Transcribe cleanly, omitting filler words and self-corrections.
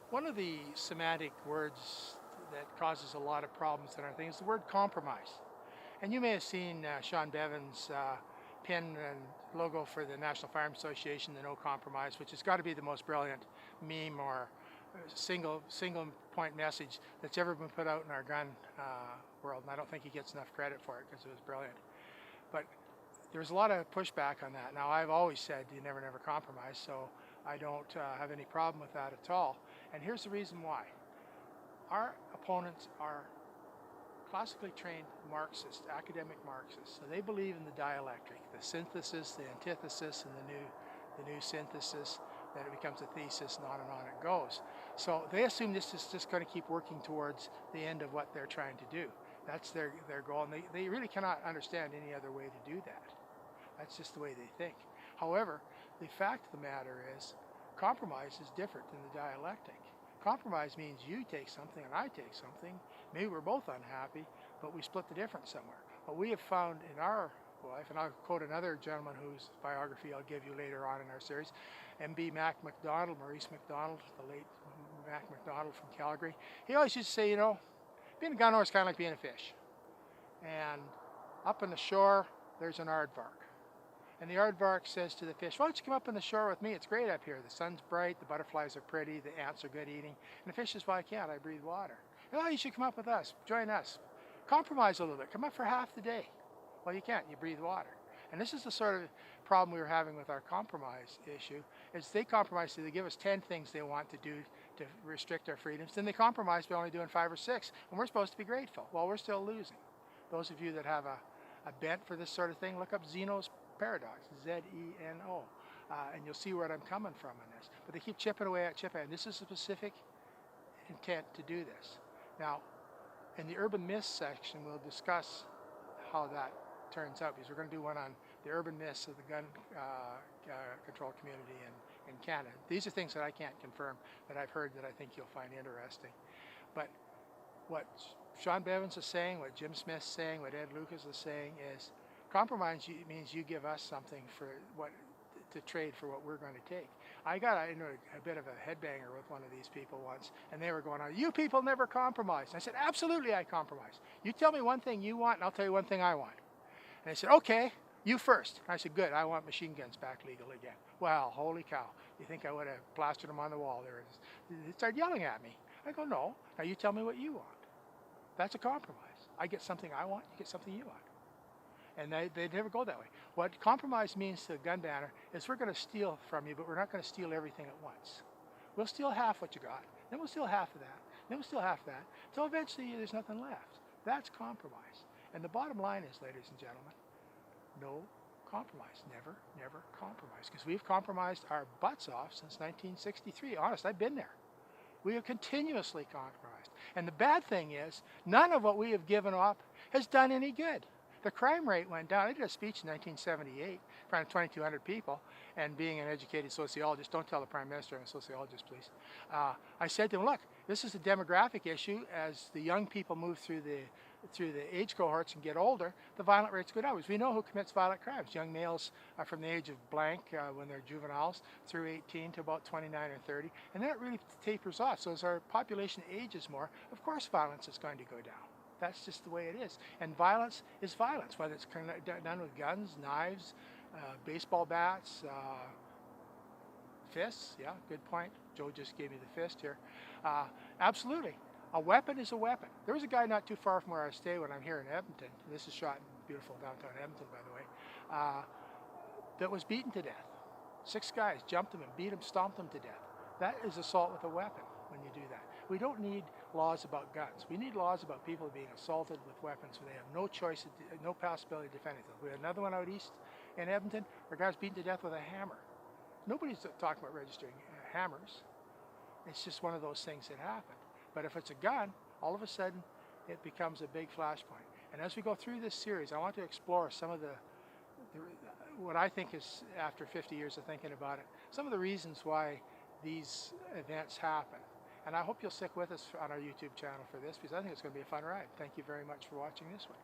One of the semantic words that causes a lot of problems in our thing is the word compromise. And you may have seen Sean Bevan's pin and logo for the National Firearms Association, the No Compromise, which has got to be the most brilliant meme or single point message that's ever been put out in our gun world. And I don't think he gets enough credit for it because it was brilliant. But there's a lot of pushback on that. Now, I've always said you never compromise, so I don't have any problem with that at all. And here's the reason why. Our opponents are classically trained Marxists, academic Marxists. So they believe in the dialectic, the synthesis, the antithesis, and the new synthesis, that it becomes a thesis, and on it goes. So they assume this is just going to keep working towards the end of what they're trying to do. That's their goal, and they really cannot understand any other way to do that. That's just the way they think. However, the fact of the matter is, compromise is different than the dialectic. Compromise means you take something and I take something. Maybe we're both unhappy, but we split the difference somewhere. What we have found in our life, and I'll quote another gentleman whose biography I'll give you later on in our series, MB Mac McDonald, Maurice McDonald, the late Mac McDonald from Calgary. He always used to say, being a gun owner is kind of like being a fish. And up on the shore, there's an aardvark. And the aardvark says to the fish, why don't you come up on the shore with me? It's great up here. The sun's bright, the butterflies are pretty, the ants are good eating. And the fish says, well, I can't. I breathe water. Oh, you should come up with us. Join us. Compromise a little bit. Come up for half the day. Well, you can't. You breathe water. And this is the sort of problem we were having with our compromise issue, is they compromise, so they give us 10 things they want to do to restrict our freedoms. Then they compromise by only doing 5 or 6. And we're supposed to be grateful. Well, we're still losing. Those of you that have a bent for this sort of thing, look up Zeno's paradox, Z-E-N-O, and you'll see where I'm coming from on this. But they keep chipping away at and this is a specific intent to do this. Now, in the urban myths section, we'll discuss how that turns out, because we're going to do one on the urban myths of the gun control community in Canada. These are things that I can't confirm, that I've heard, that I think you'll find interesting. But what Sean Bevans is saying, what Jim Smith's saying, what Ed Lucas is saying is, compromise means you give us something for what to trade for what we're going to take. I got a bit of a headbanger with one of these people once, and they were going on, you people never compromise. And I said, absolutely I compromise. You tell me one thing you want, and I'll tell you one thing I want. And they said, okay, you first. And I said, good, I want machine guns back legal again. Well, holy cow, you think I would have plastered them on the wall there? They started yelling at me. I go, no, now you tell me what you want. That's a compromise. I get something I want, you get something you want. And they never go that way. What compromise means to a gun banner is, we're going to steal from you, but we're not going to steal everything at once. We'll steal half what you got, then we'll steal half of that, then we'll steal half of that, until eventually there's nothing left. That's compromise. And the bottom line is, ladies and gentlemen, no compromise. Never compromise. Because we've compromised our butts off since 1963. Honest, I've been there. We have continuously compromised. And the bad thing is, none of what we have given up has done any good. The crime rate went down. I did a speech in 1978 in front of 2,200 people, and being an educated sociologist, don't tell the Prime Minister I'm a sociologist, please. I said to him, look, this is a demographic issue. As the young people move through the age cohorts and get older, the violent rates go down. Because we know who commits violent crimes. Young males are from the age of blank, when they're juveniles, through 18 to about 29 or 30, and then it really tapers off. So as our population ages more, of course violence is going to go down. That's just the way it is. And violence is violence, whether it's done with guns, knives, baseball bats, fists. Yeah, good point. Joe just gave me the fist here. Absolutely. A weapon is a weapon. There was a guy not too far from where I stay when I'm here in Edmonton. This is shot in beautiful downtown Edmonton, by the way, that was beaten to death. 6 guys jumped him and beat him, stomped him to death. That is assault with a weapon when you do that. We don't need laws about guns. We need laws about people being assaulted with weapons where they have no choice, no possibility of defending themselves. We had another one out east in Edmonton where a guy was beaten to death with a hammer. Nobody's talking about registering hammers. It's just one of those things that happen. But if it's a gun, all of a sudden it becomes a big flashpoint. And as we go through this series, I want to explore some of what I think is, after 50 years of thinking about it, some of the reasons why these events happen. And I hope you'll stick with us on our YouTube channel for this, because I think it's going to be a fun ride. Thank you very much for watching this one.